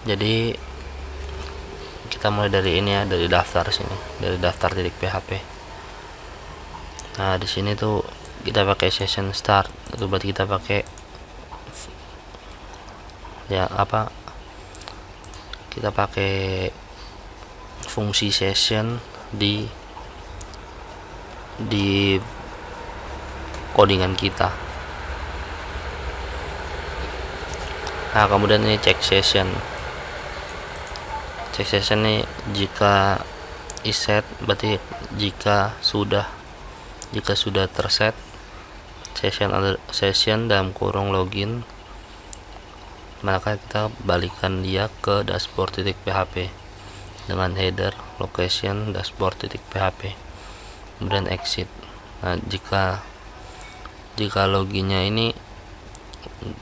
Jadi kita mulai dari ini ya, dari daftar sini, dari daftar titik PHP. Nah di sini tuh kita pakai session start, itu berarti kita pakai ya apa, kita pakai fungsi session di codingan kita. Nah kemudian ini check session ini jika is set, berarti jika sudah terset session dalam kurung login, maka kita balikan dia ke dashboard titik PHP dengan header location dashboard titik PHP, kemudian exit. Nah jika loginnya ini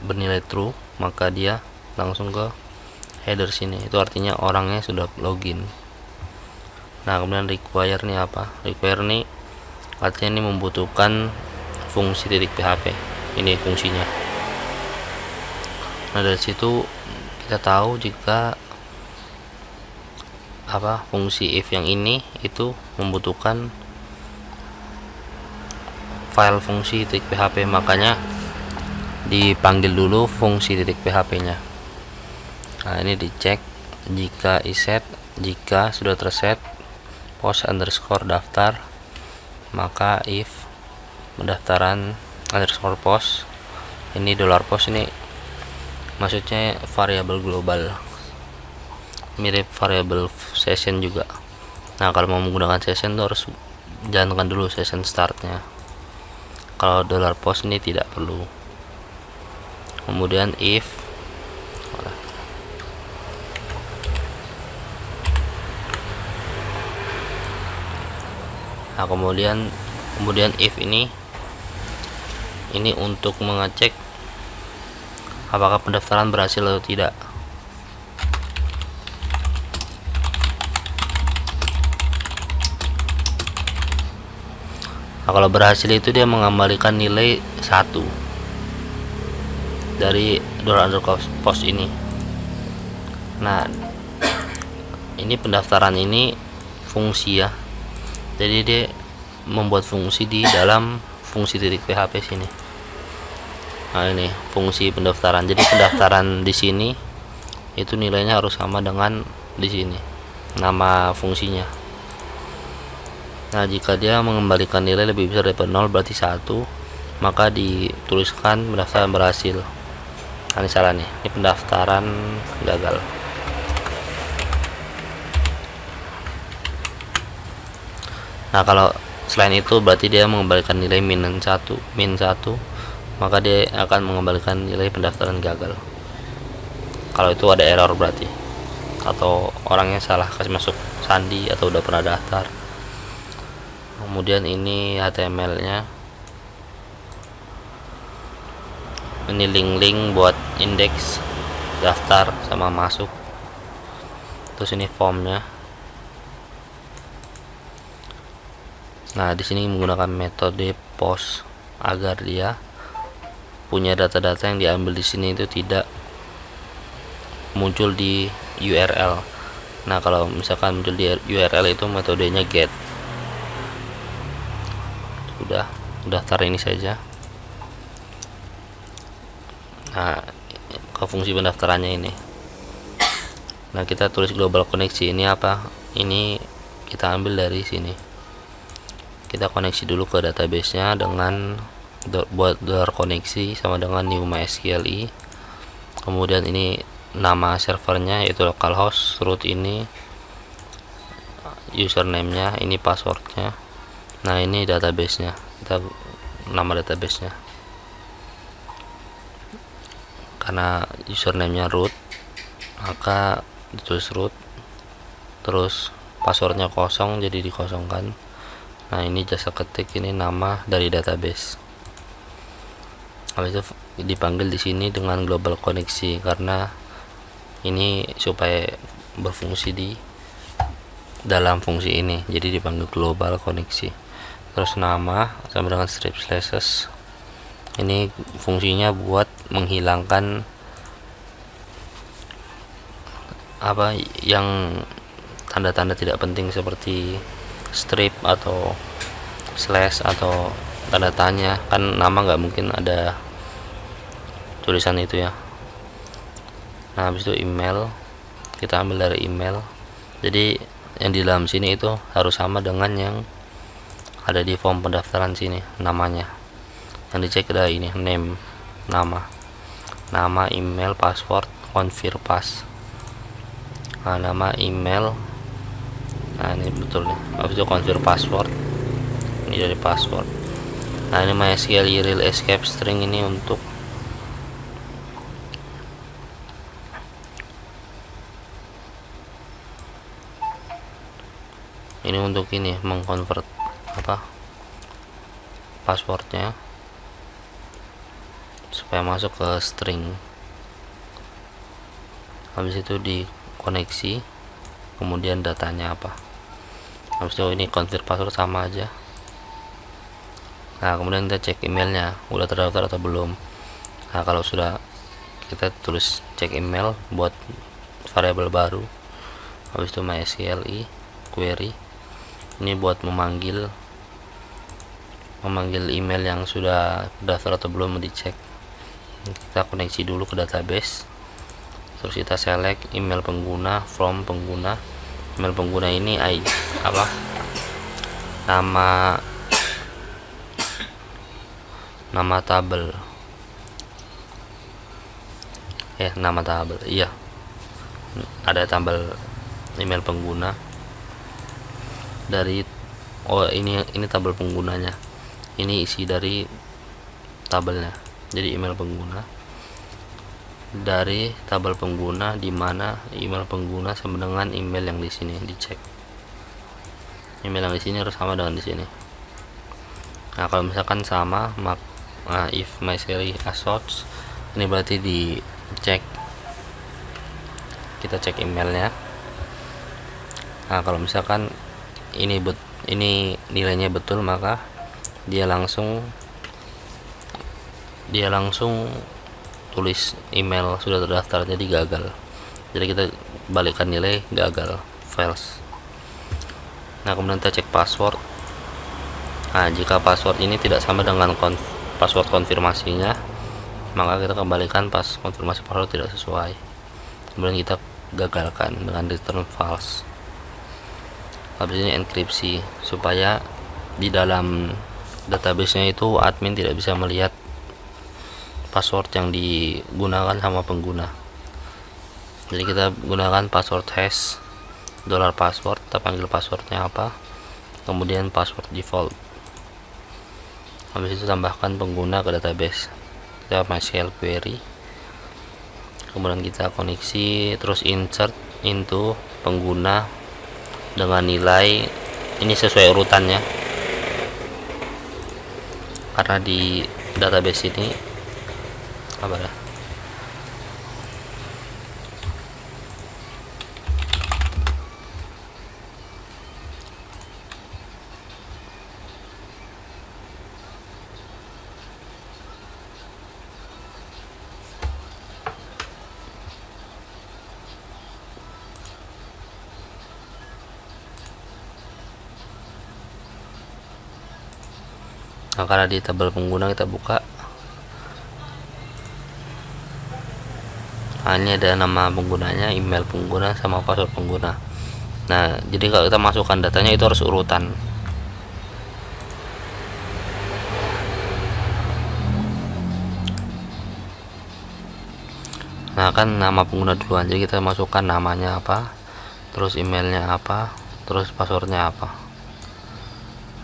bernilai true, maka dia langsung ke header sini, itu artinya orangnya sudah login. Nah kemudian require nih apa, require nih artinya ini membutuhkan fungsi titik PHP, ini fungsinya. Nah dari situ kita tahu jika apa, fungsi if yang ini itu membutuhkan file fungsi titik PHP, makanya dipanggil dulu fungsi titik PHP nya. Nah ini dicek jika iset, jika sudah terset post underscore daftar, maka if pendaftaran underscore post, ini $post ini maksudnya variabel global, mirip variabel session juga. Nah kalau mau menggunakan session tuh harus jalankan dulu session startnya, kalau $post ini tidak perlu. Kemudian if kemudian if ini untuk mengecek apakah pendaftaran berhasil atau tidak. Nah kalau berhasil itu dia mengembalikan nilai 1 dari $post ini. Nah ini pendaftaran ini fungsi ya, jadi dia membuat fungsi di dalam fungsi titik PHP sini. Nah ini fungsi pendaftaran, jadi pendaftaran di sini itu nilainya harus sama dengan di sini nama fungsinya. Nah jika dia mengembalikan nilai lebih besar daripada 0 berarti 1, maka dituliskan pendaftaran berhasil. Nah ini salah nih, ini pendaftaran gagal. Nah kalau selain itu berarti dia mengembalikan nilai min 1, maka dia akan mengembalikan nilai pendaftaran gagal. Kalau itu ada error berarti, atau orangnya salah kasih masuk sandi atau udah pernah daftar. Kemudian ini HTML nya, ini link buat indeks daftar sama masuk. Terus ini formnya. Nah di sini menggunakan metode post agar dia punya data-data yang diambil di sini itu tidak muncul di URL. Nah kalau misalkan muncul di URL itu metodenya get. Udah daftar ini saja. Nah ke fungsi pendaftarannya ini. Nah kita tulis global koneksi ini apa? Ini kita ambil dari sini. Kita koneksi dulu ke database-nya dengan buat $koneksi sama dengan new MySQLi. Kemudian ini nama servernya yaitu localhost, root ini username-nya, ini passwordnya. Nah ini database-nya, kita nama database-nya. Karena username-nya root, maka ditulis root, terus passwordnya kosong jadi dikosongkan. Nah ini jasa ketik, ini nama dari database. Habis itu dipanggil di sini dengan global koneksi, karena ini supaya berfungsi di dalam fungsi ini, jadi dipanggil global koneksi. Terus nama sama dengan strip slashes, ini fungsinya buat menghilangkan apa yang tanda-tanda tidak penting seperti strip atau slash atau tanda tanya, kan nama nggak mungkin ada tulisan itu ya. Nah habis itu email, kita ambil dari email, jadi yang di dalam sini itu harus sama dengan yang ada di form pendaftaran sini namanya. Yang dicek ada ini name, nama, email, password, confirm pass. Nah, nama, email, nah ini betul nih. Habis itu confirm password, ini dari password. Nah ini MySQL real escape string, ini untuk ini mengkonvert apa passwordnya supaya masuk ke string. Habis itu dikoneksi, kemudian datanya apa. Habis itu ini confirm password sama aja. Nah kemudian kita cek emailnya udah terdaftar atau belum. Nah kalau sudah, kita tulis cek email buat variabel baru. Habis itu MySQL query, ini buat memanggil email yang sudah daftar atau belum, dicek. Kita koneksi dulu ke database, terus kita select email pengguna from pengguna. Email pengguna ini apa nama tabel nama tabel, iya ada tabel email pengguna dari ini tabel penggunanya, ini isi dari tabelnya. Jadi email pengguna dari tabel pengguna, di mana email pengguna sama dengan email yang di sini, dicek email yang di sini harus sama dengan di sini. Nah kalau misalkan sama, if MySQL associates, ini berarti dicek, kita cek emailnya. Nah kalau misalkan ini nilainya betul, maka dia langsung tulis email sudah terdaftar, jadi gagal. Jadi kita balikkan nilai gagal, fails. Nah kemudian kita cek password. Nah jika password ini tidak sama dengan password konfirmasinya, maka kita kembalikan pas konfirmasi password tidak sesuai, kemudian kita gagalkan dengan return false. Habis ini enkripsi, supaya di dalam database-nya itu admin tidak bisa melihat password yang digunakan sama pengguna. Jadi kita gunakan password hash $password, kita panggil passwordnya apa, kemudian password default. Habis itu tambahkan pengguna ke database, kita MySQL query, kemudian kita koneksi, terus insert into pengguna dengan nilai ini sesuai urutannya, karena di database ini apa ya, nah karena di tabel pengguna kita buka, nah ini ada nama penggunanya, email pengguna, sama password pengguna. Nah jadi kalau kita masukkan datanya itu harus urutan. Nah kan nama pengguna duluan, jadi kita masukkan namanya apa, terus emailnya apa, terus passwordnya apa.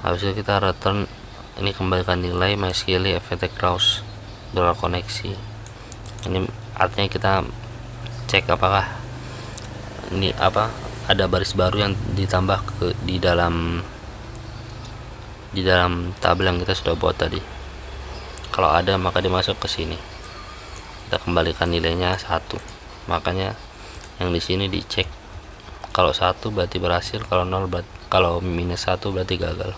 Habis itu kita return, ini kembalikan nilai MySQL fetch rows $koneksi. Ini artinya kita cek apakah ini apa ada baris baru yang ditambah di dalam tabel yang kita sudah buat tadi. Kalau ada, maka dimasuk ke sini, kita kembalikan nilainya 1. Makanya yang di sini dicek, kalau 1 berarti berhasil, kalau 0 kalau minus 1 berarti gagal.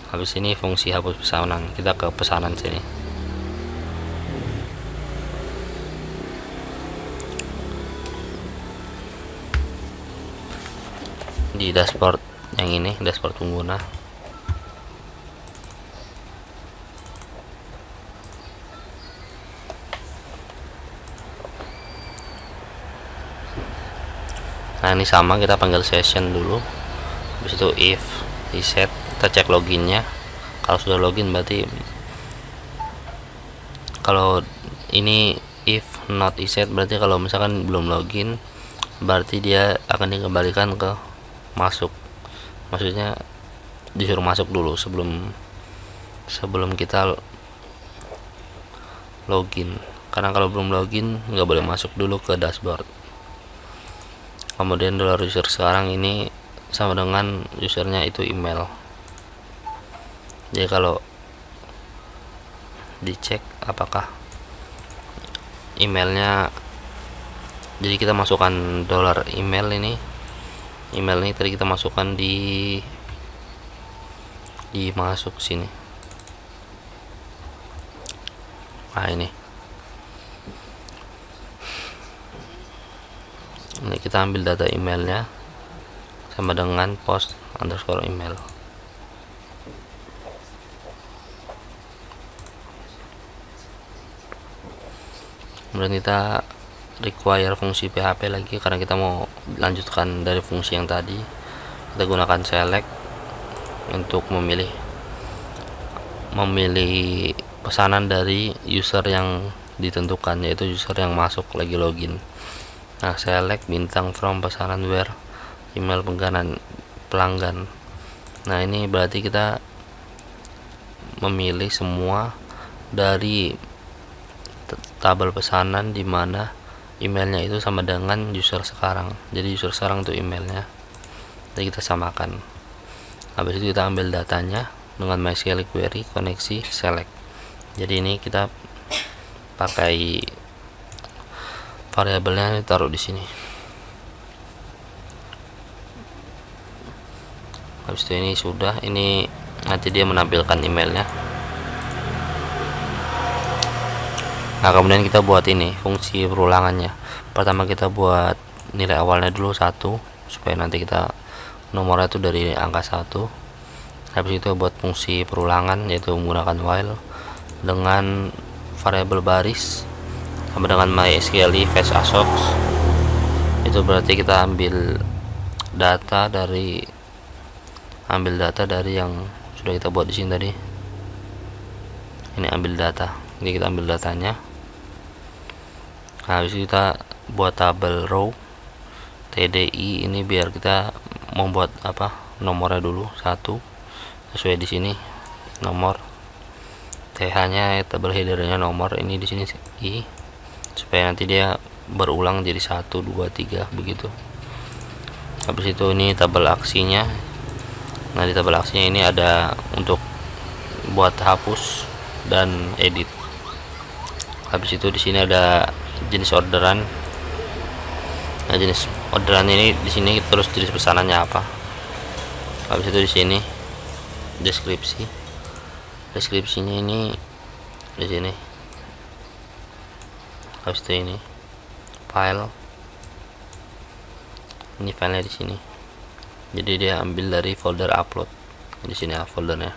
Habis ini fungsi hapus pesanan, kita ke pesanan sini. di dashboard yang ini, dashboard pengguna. Nah ini sama, kita panggil session dulu, habis itu if reset, kita cek loginnya. Kalau sudah login berarti, kalau ini if not reset berarti kalau misalkan belum login berarti dia akan dikembalikan ke masuk, maksudnya disuruh masuk dulu sebelum kita login, karena kalau belum login nggak boleh masuk dulu ke dashboard. Kemudian $user sekarang ini sama dengan usernya itu email. Jadi kalau dicek apakah emailnya, jadi kita masukkan $email ini tadi kita masukkan di masuk sini. Nah ini kita ambil data emailnya sama dengan post underscore email. Kemudian kita require fungsi PHP lagi karena kita mau lanjutkan dari fungsi yang tadi. Kita gunakan select untuk memilih pesanan dari user yang ditentukan, yaitu user yang masuk lagi login. Nah select bintang from pesanan where email pelanggan. Nah ini berarti kita memilih semua dari tabel pesanan di mana emailnya itu sama dengan user sekarang. Jadi user sekarang itu emailnya, jadi kita samakan. Habis itu kita ambil datanya dengan MySQL query koneksi select. Jadi ini kita pakai variabelnya taruh di sini. Habis itu ini sudah, ini nanti dia menampilkan emailnya. Nah kemudian kita buat ini fungsi perulangannya. Pertama kita buat nilai awalnya dulu 1 supaya nanti kita nomornya itu dari angka 1. Habis itu buat fungsi perulangan yaitu menggunakan while dengan variabel baris sama dengan MySQL fetch assoc. Itu berarti kita ambil data dari yang sudah kita buat di sini tadi. Ini ambil data, jadi kita ambil datanya. Nah, habis itu kita buat tabel row TDI ini biar kita membuat nomornya dulu 1 sesuai di sini nomor, TH nya tabel headernya nomor, ini di sini I, supaya nanti dia berulang jadi 1 2 3 begitu. Habis itu ini tabel aksinya. Nah di tabel aksinya ini ada untuk buat hapus dan edit. Habis itu di sini ada jenis orderan. Nah jenis orderan ini di sini terus jenis pesanannya apa. Habis itu di sini deskripsinya ini di sini. Habis itu ini filenya di sini. Jadi dia ambil dari folder upload di sini ya foldernya.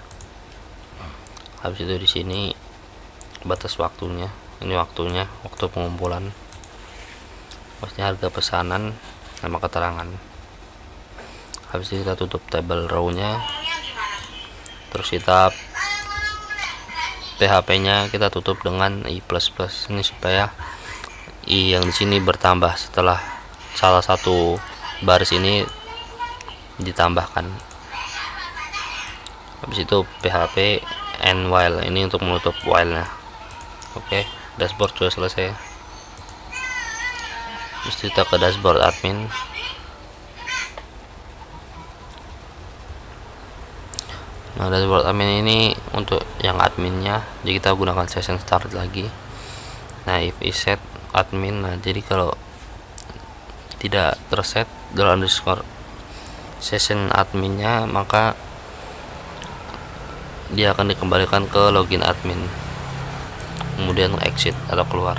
Habis itu di sini batas waktunya, ini waktu pengumpulan, maksudnya harga pesanan nama keterangan. Habis itu kita tutup tabel row-nya, terus kita PHP nya kita tutup dengan i++, ini supaya i yang di sini bertambah setelah salah satu baris ini ditambahkan. Habis itu PHP and while ini untuk menutup while nya. Oke, dashboard sudah selesai. Terus kita ke dashboard admin. Nah dashboard admin ini untuk yang adminnya, jadi kita gunakan session start lagi. Nah if is set admin, nah jadi kalau tidak terset $_ session adminnya, maka dia akan dikembalikan ke login admin, kemudian exit atau keluar.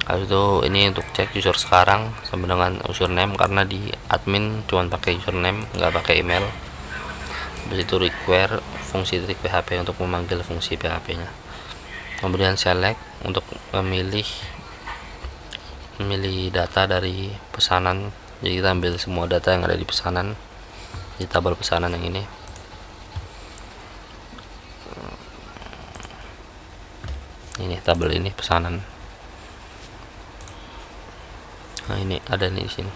Habis itu ini untuk cek user sekarang sama dengan username, karena di admin cuma pakai username nggak pakai email. Habis itu require fungsi titik PHP untuk memanggil fungsi PHP nya. Kemudian select untuk memilih data dari pesanan. Jadi kita ambil semua data yang ada di pesanan, di tabel pesanan yang ini. Ini tabel ini pesanan. Nah, ini ada nih di sini.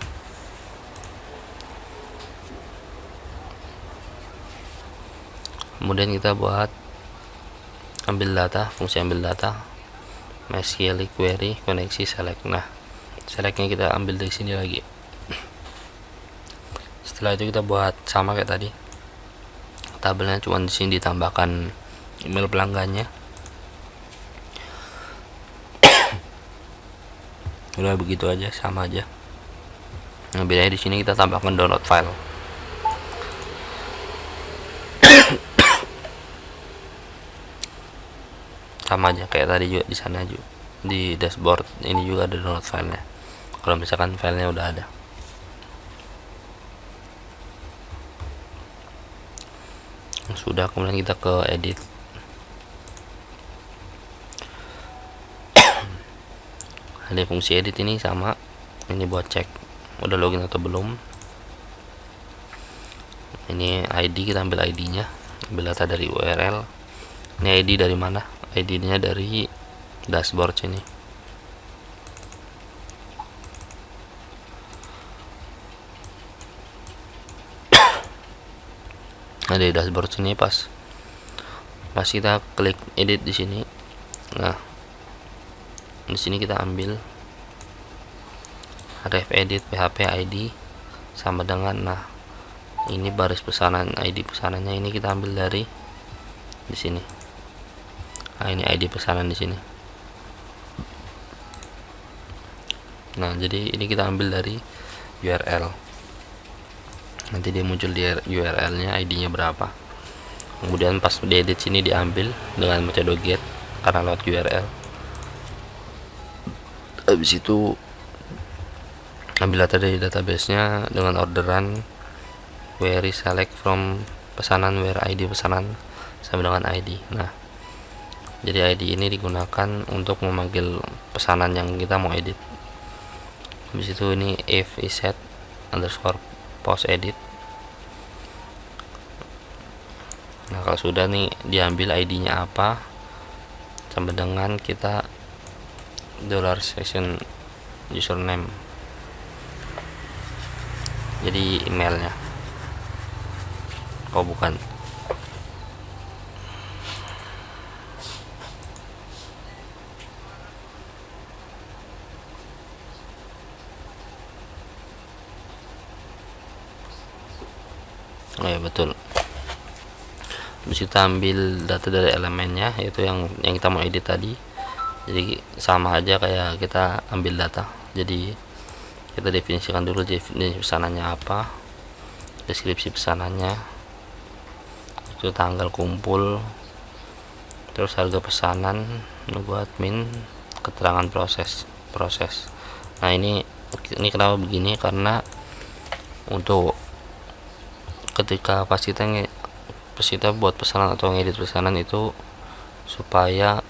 Kemudian kita buat ambil data, fungsi ambil data, MySQL query, koneksi, select. Nah, selectnya kita ambil dari sini lagi. Setelah itu kita buat sama kayak tadi. Tabelnya cuma di sini ditambahkan email pelanggannya. Udah begitu aja, sama aja. Nah, bedanya di sini kita tambahkan download file. Sama aja kayak tadi juga, di sana juga di dashboard ini juga ada download filenya kalau misalkan filenya udah ada. Sudah, kemudian kita ke edit. Ada fungsi edit ini sama ini buat cek udah login atau belum. Ini ID, kita ambil ID nya, ambil data dari URL. Ini ID dari mana? ID nya dari dashboard sini. Nah, di dashboard sini pas kita klik edit di sini. Nah, di sini kita ambil ref edit PHP ID sama dengan, nah ini baris pesanan, ID pesanannya ini kita ambil dari di sini. Nah, ini ID pesanan di sini. Nah, jadi ini kita ambil dari URL. Nanti dia muncul di URL nya ID nya berapa. Kemudian pas diedit sini diambil dengan metode get karena lewat URL. Habis itu ambil data dari database nya dengan orderan query select from pesanan where ID pesanan sama dengan ID. Nah, jadi ID ini digunakan untuk memanggil pesanan yang kita mau edit. Habis itu ini if iset underscore post edit. Nah, kalau sudah nih diambil ID nya apa sama dengan kita $session username, jadi emailnya. Oh bukan, oh ya betul. Habis kita ambil data dari elemennya, yaitu yang kita mau edit tadi. Jadi sama aja kayak kita ambil data. Jadi kita definisikan dulu definisi pesanannya apa, deskripsi pesanannya, itu tanggal kumpul, terus harga pesanan, buat admin, keterangan proses. Nah, ini kenapa begini, karena untuk ketika pas kita buat pesanan atau ngedit pesanan itu supaya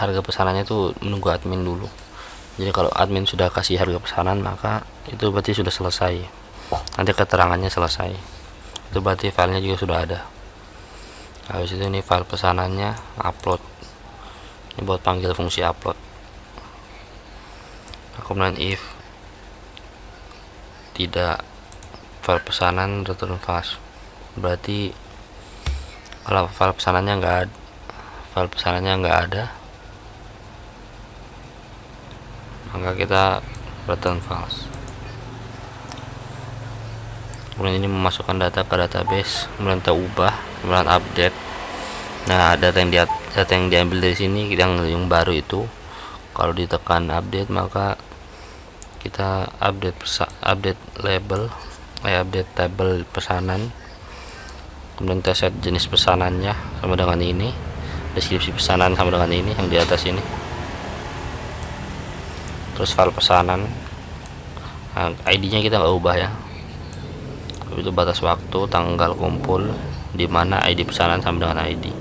harga pesanannya itu menunggu admin dulu. Jadi kalau admin sudah kasih harga pesanan, maka itu berarti sudah selesai. Nanti keterangannya selesai, itu berarti filenya juga sudah ada. Habis itu ini file pesanannya, upload. Ini buat panggil fungsi upload. Kemudian if tidak file pesanan return false, berarti kalau file pesanannya nggak ada, maka kita return false. Kemudian ini memasukkan data ke database, kemudian kita ubah, kemudian update. Nah, data yang diambil dari sini yang baru itu, kalau ditekan update maka kita update label, update tabel pesanan. Kemudian kita set jenis pesanannya sama dengan ini, deskripsi pesanan sama dengan ini yang di atas ini. terus file pesanan. Nah, ID-nya kita nggak ubah ya. Itu batas waktu, tanggal kumpul, di mana ID pesanan sama dengan ID.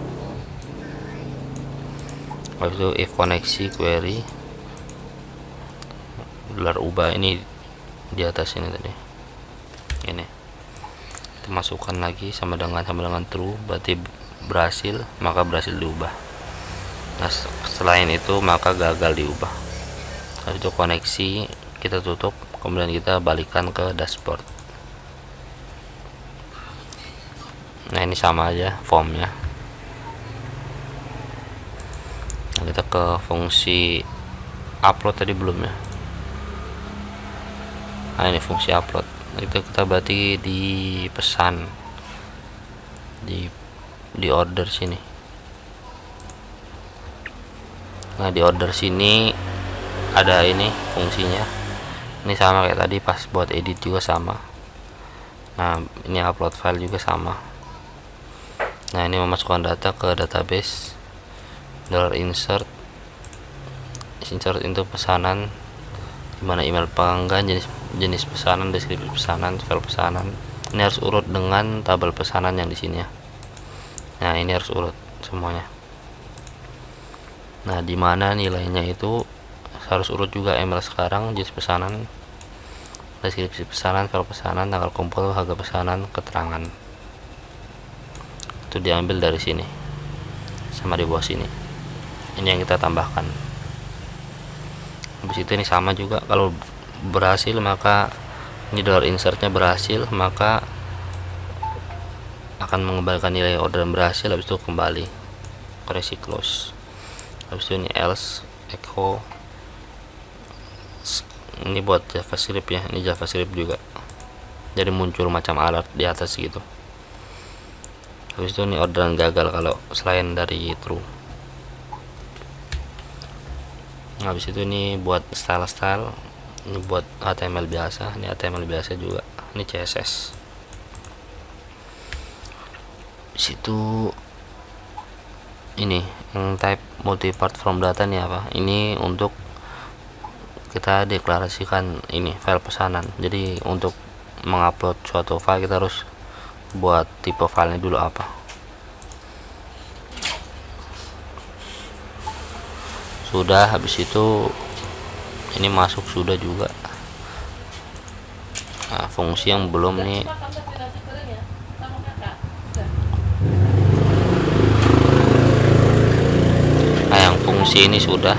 Habis itu if koneksi query ubah ini di atas ini tadi. Ini kita masukkan lagi sama dengan true, berarti berhasil, maka berhasil diubah. Nah, selain itu maka gagal diubah. Habis itu koneksi kita tutup, kemudian kita balikan ke dashboard. Nah, ini sama aja formnya. Nah, kita ke fungsi upload tadi belum ya. Nah, ini fungsi upload. Itu kita berarti di pesan di order sini. Nah, di order sini ada ini fungsinya. Ini sama kayak tadi, pas buat edit juga sama. Nah, ini upload file juga sama. Nah, ini memasukkan data ke database. $insert into pesanan, dimana email pelanggan, jenis pesanan, deskripsi pesanan, file pesanan. Ini harus urut dengan tabel pesanan yang di sini ya. Nah, ini harus urut semuanya. Nah, dimana nilainya itu harus urut juga, email sekarang, jenis pesanan, deskripsi pesanan, file pesanan, tanggal kumpul, harga pesanan, keterangan. Itu diambil dari sini sama di bawah sini. Ini yang kita tambahkan. Habis itu ini sama juga, kalau berhasil maka ini $insertnya berhasil, maka akan mengembalikan nilai order berhasil. Habis itu kembali koreksi close. Habis itu ini else echo, ini buat JavaScript ya, ini JavaScript juga, jadi muncul macam alert di atas gitu. Habis itu ini orderan gagal kalau selain dari true. Habis itu ini buat style, ini buat HTML biasa, ini HTML biasa juga, ini CSS. Situ ini yang type multipart from data nih apa? Ini untuk kita deklarasikan ini file pesanan. Jadi untuk mengupload suatu file kita harus buat tipe filenya dulu apa. Sudah, habis itu ini masuk sudah juga. Nah, fungsi yang belum nih, nah yang fungsi ini sudah.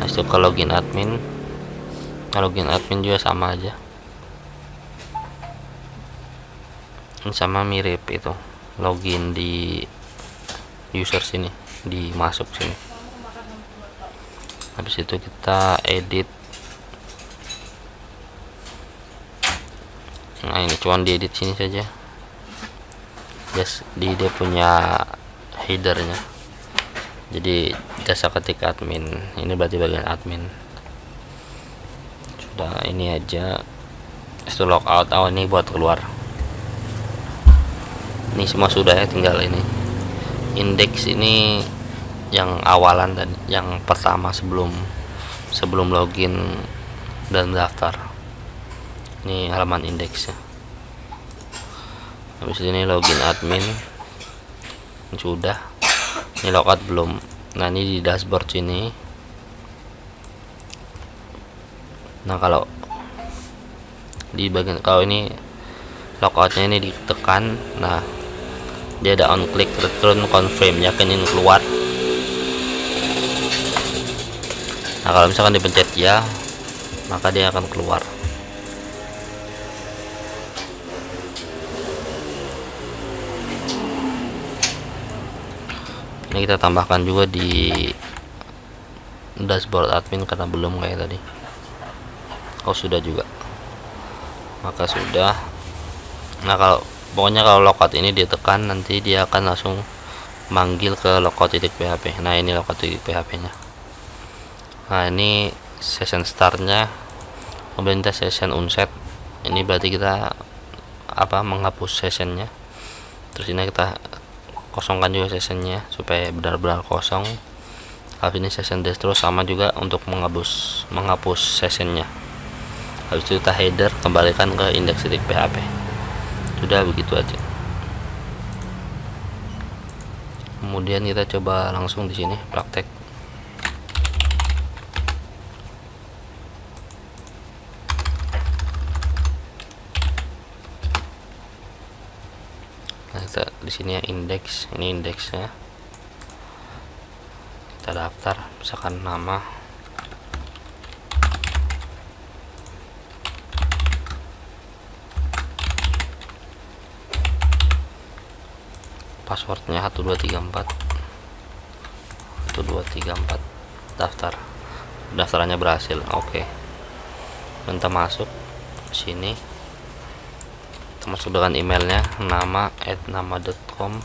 Habis itu ke login admin, juga sama aja. Sama mirip itu, login di user sini, di masuk sini. Habis itu kita edit. Nah, ini cuman diedit sini saja, just di dia punya headernya. Jadi jasa ketik admin, ini berarti bagian admin. Sudah, ini aja. Itu logout. Ini buat keluar. Ini semua sudah ya, tinggal ini indeks, ini yang awalan dan yang pertama sebelum login dan daftar. Ini halaman indeksnya. Habis ini login admin ini sudah. Ini logout belum. Nah, ini di dashboard sini. Nah, kalau di bagian, kalau ini logoutnya ini ditekan, nah dia ada on click return confirm, yakinin keluar. Nah, kalau misalkan dipencet ya, maka dia akan keluar. Ini kita tambahkan juga di dashboard admin karena belum kayak tadi. Oh, sudah juga, maka sudah. Nah, pokoknya kalau logout ini ditekan, nanti dia akan langsung manggil ke logout.php. Nah, ini logout.php nya. Nah, ini session startnya, kemudian kita session unset. Ini berarti kita menghapus sessionnya. Terus ini kita kosongkan juga sessionnya supaya benar-benar kosong. habis ini session distro sama juga untuk menghapus sessionnya. Habis itu kita header kembalikan ke index.php. Sudah, begitu aja. Kemudian kita coba langsung di sini praktek. Nah, kita di sini ya indeks, ini indeksnya. Kita daftar, misalkan nama, passwordnya 1234, daftar. Daftarannya berhasil. Oke. Minta masuk sini, kita masuk dengan emailnya nama@nama.com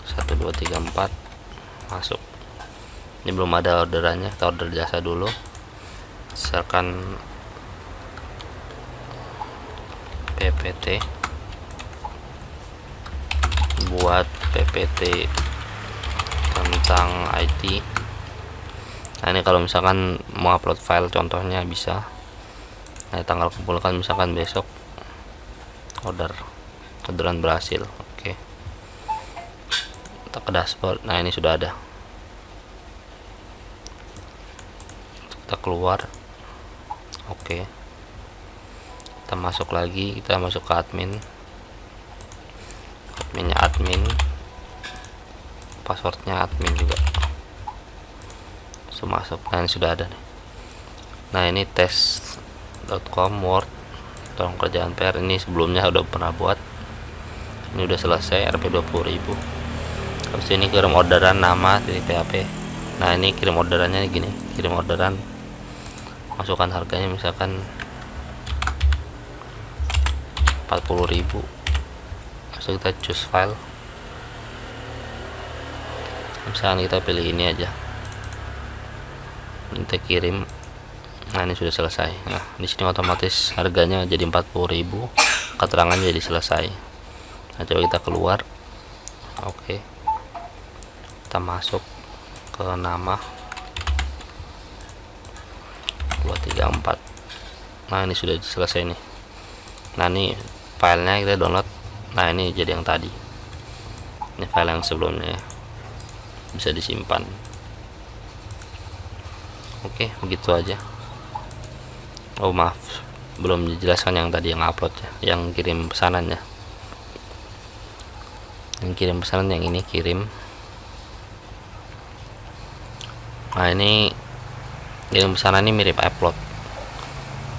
1234, masuk. Ini belum ada orderannya, kita order jasa dulu. Misalkan PPT, buat PPT tentang IT. Nah, ini kalau misalkan mau upload file contohnya bisa. Nah, tanggal kumpulkan misalkan besok, orderan berhasil. Oke, kita ke dashboard. Nah, ini sudah ada. Kita keluar. Oke, kita masuk lagi, kita masuk ke adminnya admin, passwordnya admin juga. Masuk. Nah, ini sudah ada nih. Nah, ini tes.com Word, tolong kerjaan PR. Ini sebelumnya udah pernah buat, ini udah selesai, Rp 20.000. Habis ini kirim orderan nama.php. Nah, ini kirim orderannya gini, kirim orderan, masukkan harganya misalkan 40.000. Lalu kita choose file, misalkan kita pilih ini aja, kita kirim. Nah, ini sudah selesai. Nah, di sini otomatis harganya jadi 40.000, keterangan jadi selesai. Nah, coba kita keluar. Oke, kita masuk ke nama 234. Nah, ini sudah selesai nih. Nah, ini filenya kita download. Nah, ini jadi yang tadi, ini file yang sebelumnya ya, bisa disimpan. Oke, begitu aja. Oh, maaf, belum dijelaskan yang tadi, yang upload ya, yang kirim pesanannya. Yang kirim pesanan yang ini kirim. Nah, ini kirim pesanan ini mirip upload,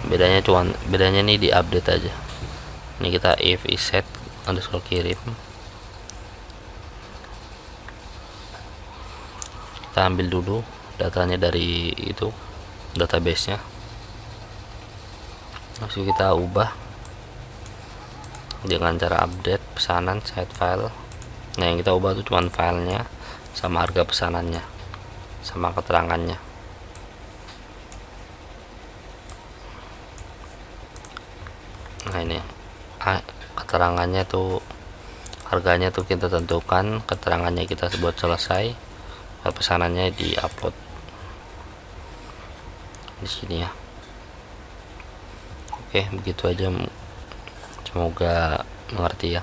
bedanya nih di update aja. Ini kita if iset underscore kirim, kita ambil dulu datanya dari itu database nya, langsung kita ubah dengan cara update pesanan set file. Nah, yang kita ubah itu cuma filenya sama harga pesanannya sama keterangannya. Nah, ini keterangannya tuh, harganya tuh kita tentukan, keterangannya kita buat selesai, pesanannya di upload di sini ya. Oke, begitu aja, semoga mengerti ya.